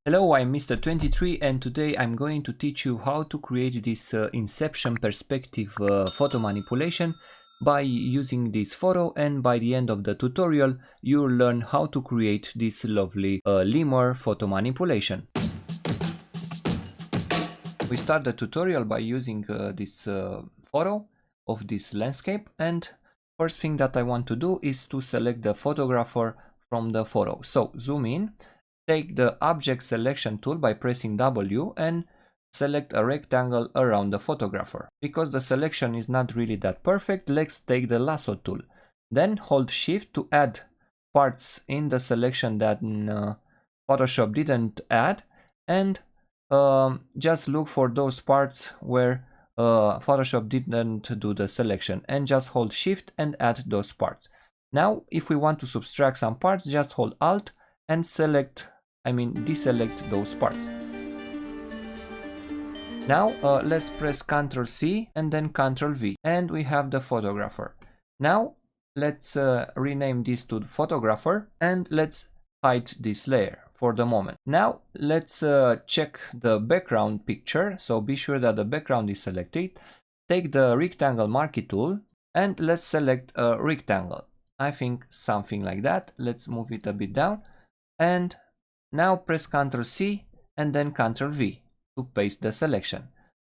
Hello, I'm Mr. 23 and today I'm going to teach you how to create this Inception perspective photo manipulation by using this photo, and by the end of the tutorial you'll learn how to create this lovely Lemur photo manipulation. We start the tutorial by using this photo of this landscape, and first thing that I want to do is to select the photographer from the photo. So zoom in. Take the object selection tool by pressing W and select a rectangle around the photographer. Because the selection is not really that perfect, let's take the lasso tool. Then hold shift to add parts in the selection that Photoshop didn't add, and just look for those parts where Photoshop didn't do the selection, and just hold shift and add those parts. Now if we want to subtract some parts, just hold Alt and deselect those parts. Now let's press Ctrl C and then Ctrl V, and we have the photographer. Now let's rename this to photographer, and let's hide this layer for the moment. Now let's check the background picture, so be sure that the background is selected. Take the rectangle marquee tool and let's select a rectangle. I think something like that. Let's move it a bit down, and now press Ctrl C and then Ctrl V to paste the selection.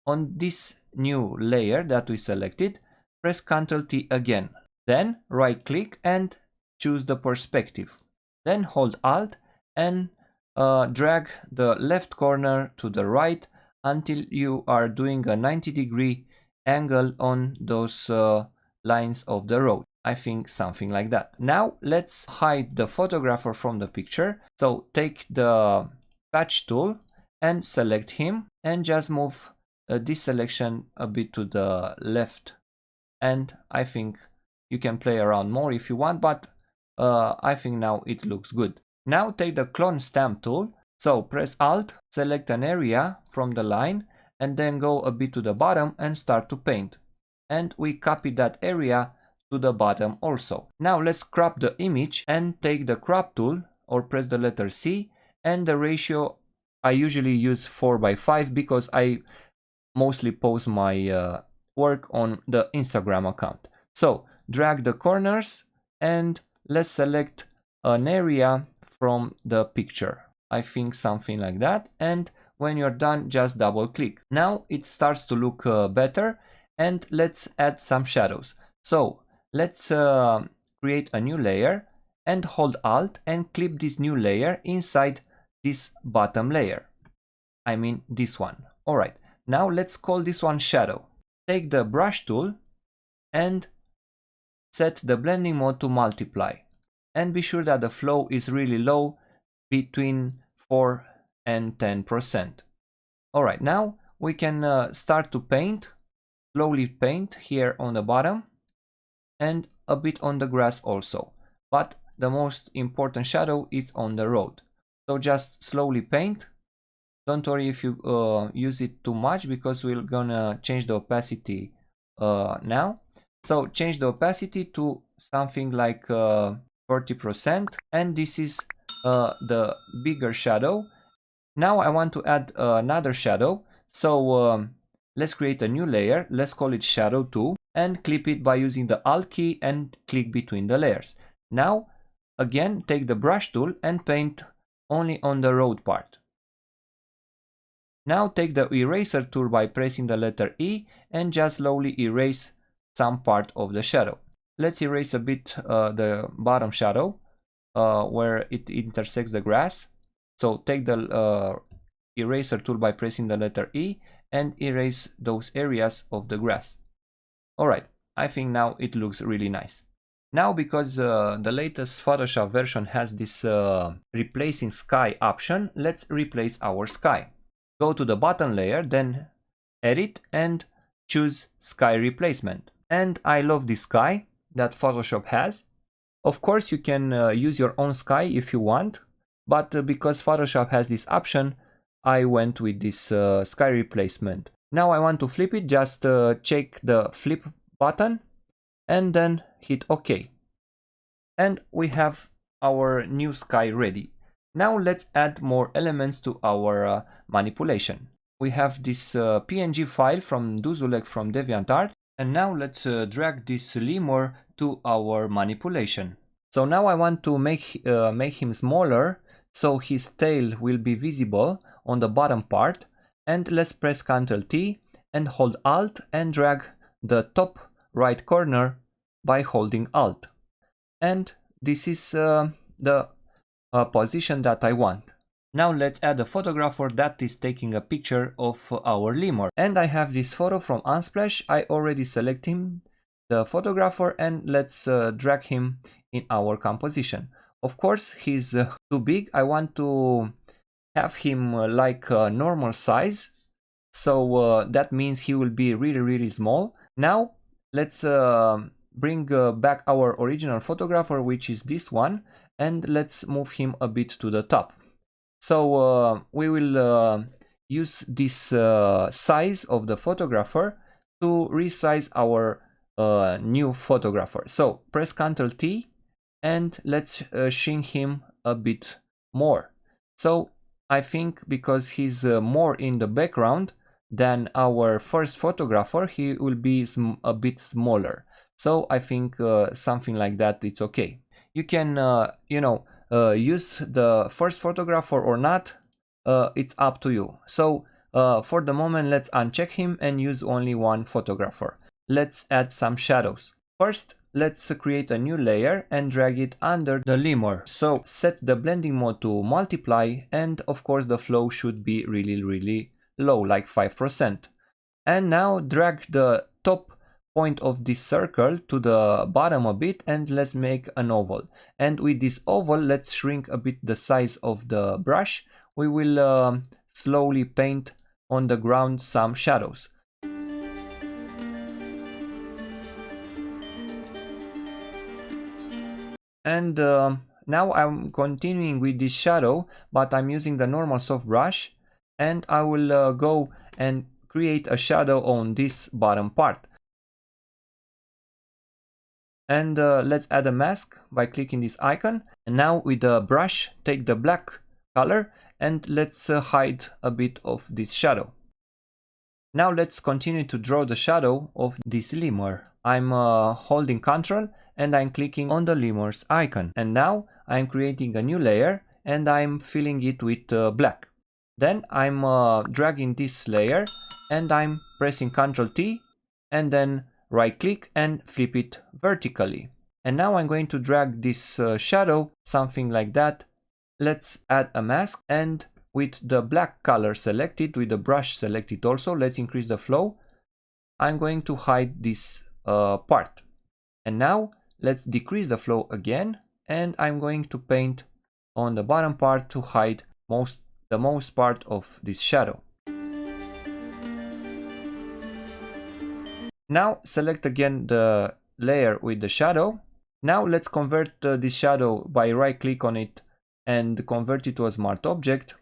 On this new layer that we selected, press Ctrl T again. Then right click and choose the perspective. Then hold Alt and drag the left corner to the right until you are doing a 90-degree angle on those lines of the road. I think something like that. Now let's hide the photographer from the picture. So take the patch tool and select him, and just move this selection a bit to the left. And I think you can play around more if you want, but I think now it looks good. Now take the clone stamp tool. So press Alt, select an area from the line, and then go a bit to the bottom and start to paint. And we copy that area to the bottom also. Now let's crop the image and take the crop tool or press the letter C, and the ratio I usually use 4:5 because I mostly post my work on the Instagram account. So drag the corners and let's select an area from the picture. I think something like that, and when you're done just double click. Now it starts to look better, and let's add some shadows. So let's create a new layer and hold Alt and clip this new layer inside this bottom layer. I mean this one. Alright, now let's call this one shadow. Take the brush tool and set the blending mode to multiply. And be sure that the flow is really low, between 4 and 10%. Alright, now we can start to paint, slowly paint here on the bottom, and a bit on the grass also, but the most important shadow is on the road. So just slowly paint. Don't worry if you use it too much, because we're gonna change the opacity now. So change the opacity to something like 40%, and this is the bigger shadow. Now I want to add another shadow, so let's create a new layer. Let's call it shadow 2 and clip it by using the Alt key and click between the layers. Now again take the brush tool and paint only on the road part. Now take the eraser tool by pressing the letter E and just slowly erase some part of the shadow. Let's erase a bit the bottom shadow where it intersects the grass. So take the eraser tool by pressing the letter E and erase those areas of the grass. Alright, I think now it looks really nice. Now because the latest Photoshop version has this replacing sky option, let's replace our sky. Go to the bottom layer, then edit and choose sky replacement. And I love this sky that Photoshop has. Of course you can use your own sky if you want, but because Photoshop has this option, I went with this sky replacement. Now I want to flip it. Just check the flip button and then hit OK. And we have our new sky ready. Now let's add more elements to our manipulation. We have this PNG file from Duzulek from DeviantArt, and now let's drag this lemur to our manipulation. So now I want to make him smaller, so his tail will be visible on the bottom part, and let's press Ctrl T and hold Alt and drag the top right corner by holding Alt. And this is the position that I want. Now let's add a photographer that is taking a picture of our lemur. And I have this photo from Unsplash. I already select him, the photographer, and let's drag him in our composition. Of course, he's too big. I want to have him like a normal size. So that means he will be really small. Now let's bring back our original photographer, which is this one, and let's move him a bit to the top. So we will use this size of the photographer to resize our new photographer. So press Ctrl T and let's shrink him a bit more. So I think because he's more in the background than our first photographer, he will be a bit smaller. So I think something like that, it's okay. You can, use the first photographer or not, it's up to you. So for the moment, let's uncheck him and use only one photographer. Let's add some shadows. First, let's create a new layer and drag it under the lemur. So set the blending mode to multiply, and of course the flow should be really low, like 5%. And now drag the top point of this circle to the bottom a bit and let's make an oval. And with this oval, let's shrink a bit the size of the brush. We will slowly paint on the ground some shadows. And now I'm continuing with this shadow, but I'm using the normal soft brush, and I will go and create a shadow on this bottom part. And let's add a mask by clicking this icon. And now with the brush, take the black color and let's hide a bit of this shadow. Now let's continue to draw the shadow of this lemur. I'm holding Ctrl and I'm clicking on the lemur's icon. And now I'm creating a new layer and I'm filling it with black. Then I'm dragging this layer and I'm pressing Ctrl T and then right click and flip it vertically. And now I'm going to drag this shadow, something like that. Let's add a mask, and with the black color selected, with the brush selected also, let's increase the flow. I'm going to hide this part. And now let's decrease the flow again, and I'm going to paint on the bottom part to hide the most part of this shadow. Now select again the layer with the shadow. Now let's convert this shadow by right click on it and convert it to a smart object.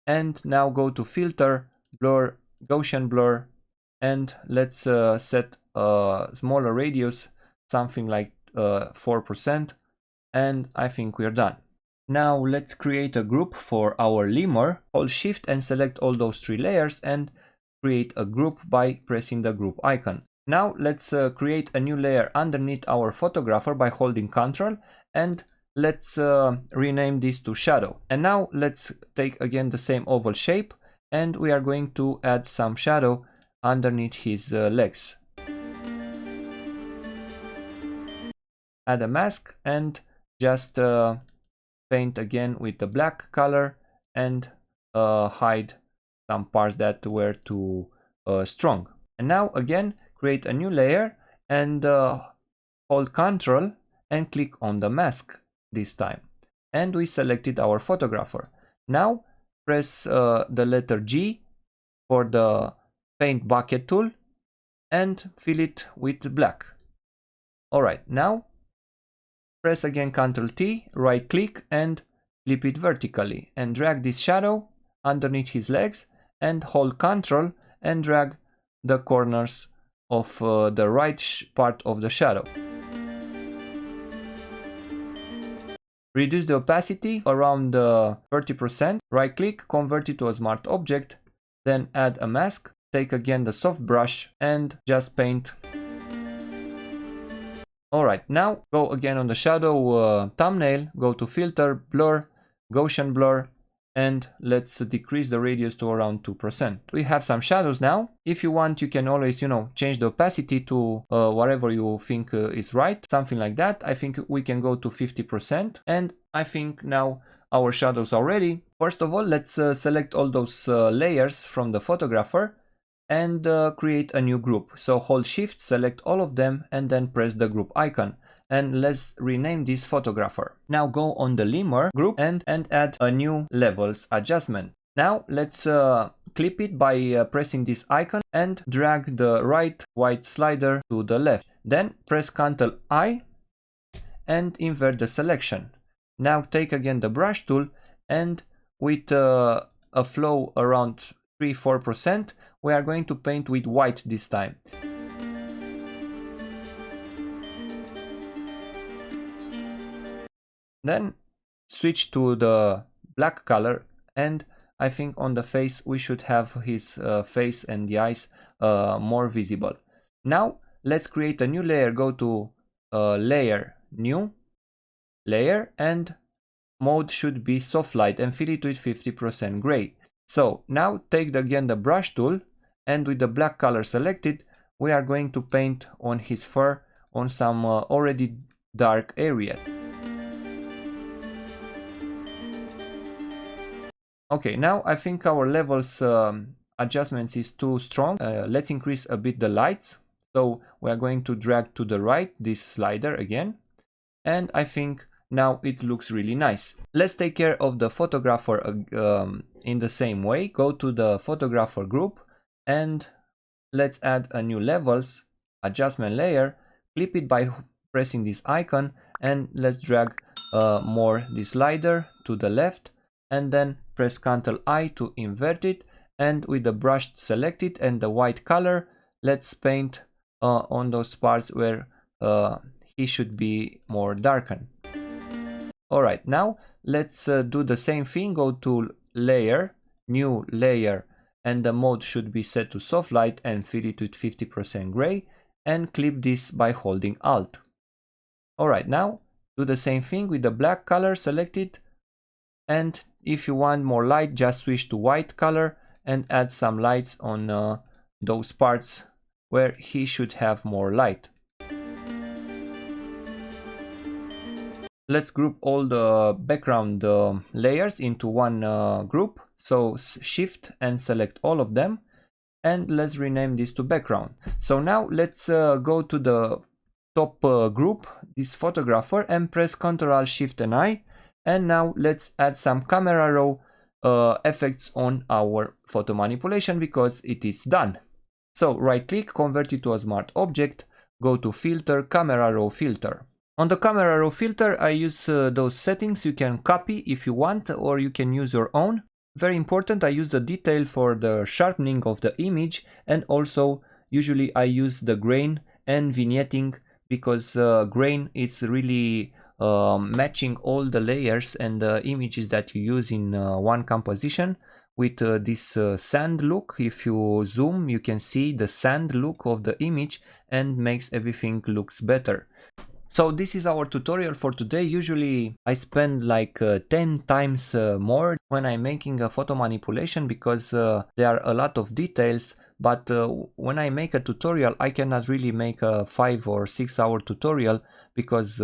And now go to filter, blur, Gaussian blur, and let's set a smaller radius, something like 4%, and I think we're done. Now let's create a group for our lemur. Hold shift and select all those three layers and create a group by pressing the group icon. Now let's create a new layer underneath our photographer by holding Ctrl, and let's rename this to shadow. And now let's take again the same oval shape, and we are going to add some shadow underneath his legs. Add a mask and just paint again with the black color and hide some parts that were too strong. And now again create a new layer and hold Ctrl and click on the mask this time. And we selected our photographer. Now press the letter G for the paint bucket tool and fill it with black. Alright, now press again Ctrl T, right click and flip it vertically and drag this shadow underneath his legs and hold Ctrl and drag the corners of the right part of the shadow. Reduce the opacity around 30%. Right click, convert it to a smart object, then add a mask. Take again the soft brush and just paint. Alright, now go again on the shadow thumbnail, go to filter, blur, Gaussian blur, and let's decrease the radius to around 2%. We have some shadows now. If you want, you can always, change the opacity to whatever you think is right, something like that. I think we can go to 50%, and I think now our shadows are ready. First of all, let's select all those layers from the photographer and create a new group. So hold shift, select all of them, and then press the group icon. And let's rename this photographer. Now go on the Lemur group and add a new levels adjustment. Now let's clip it by pressing this icon and drag the right white slider to the left. Then press Ctrl I and invert the selection. Now take again the brush tool and with a flow around 3-4%, we are going to paint with white this time. Then switch to the black color, and I think on the face we should have his face and the eyes more visible. Now let's create a new layer. Go to layer, new layer, and mode should be soft light and fill it with 50% gray. So now take again the brush tool, and with the black color selected, we are going to paint on his fur on some already dark area. Okay, now I think our levels adjustments is too strong. Let's increase a bit the lights. So we are going to drag to the right this slider again. And I think now it looks really nice. Let's take care of the photographer in the same way. Go to the photographer group and let's add a new levels adjustment layer. Clip it by pressing this icon and let's drag more this slider to the left, and then press Ctrl I to invert it, and with the brush selected and the white color, let's paint on those parts where he should be more darkened. Alright, now let's do the same thing. Go to layer, new layer, and the mode should be set to soft light and fill it with 50% gray, and clip this by holding Alt. Alright, now do the same thing with the black color selected, and if you want more light, just switch to white color and add some lights on those parts where he should have more light. Let's group all the background layers into one group. So shift and select all of them, and let's rename this to background. So now let's go to the top group, this photographer, and press Ctrl Shift and I. And now let's add some camera raw effects on our photo manipulation because it is done. So right click, convert it to a smart object, go to filter, camera raw filter. On the camera raw filter, I use those settings. You can copy if you want, or you can use your own. Very important, I use the detail for the sharpening of the image, and also usually I use the grain and vignetting because grain is really matching all the layers and the images that you use in one composition with this sand look. If you zoom, you can see the sand look of the image and makes everything looks better. So this is our tutorial for today. Usually I spend like 10 times more when I'm making a photo manipulation because there are a lot of details. But when I make a tutorial, I cannot really make a 5 or 6 hour tutorial because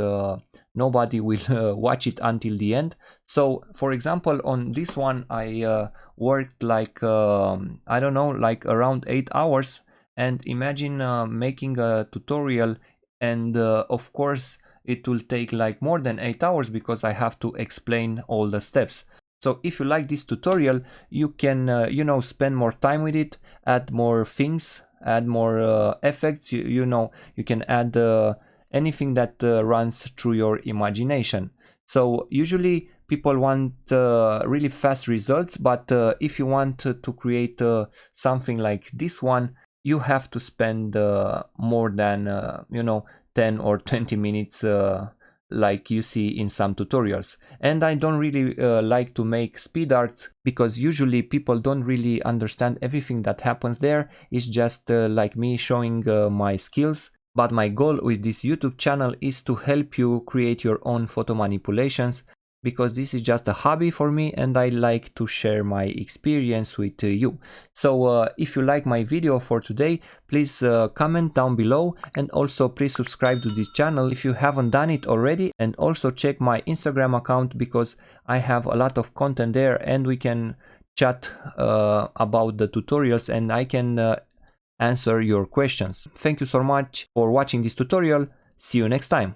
nobody will watch it until the end. So for example, on this one, I worked like, I don't know, like around 8 hours. And imagine making a tutorial, and of course it will take like more than 8 hours because I have to explain all the steps. So if you like this tutorial, you can, you know, spend more time with it, add more things, add more effects, you know, you can add anything that runs through your imagination. So usually people want really fast results, but if you want to create something like this one, you have to spend more than, you know, 10 or 20 minutes like you see in some tutorials. And I don't really like to make speed arts, because usually people don't really understand everything that happens there. It's just like me showing my skills. But my goal with this YouTube channel is to help you create your own photo manipulations, because this is just a hobby for me and I like to share my experience with you. So if you like my video for today, please comment down below, and also please subscribe to this channel if you haven't done it already, and also check my Instagram account, because I have a lot of content there and we can chat about the tutorials and I can answer your questions. Thank you so much for watching this tutorial. See you next time.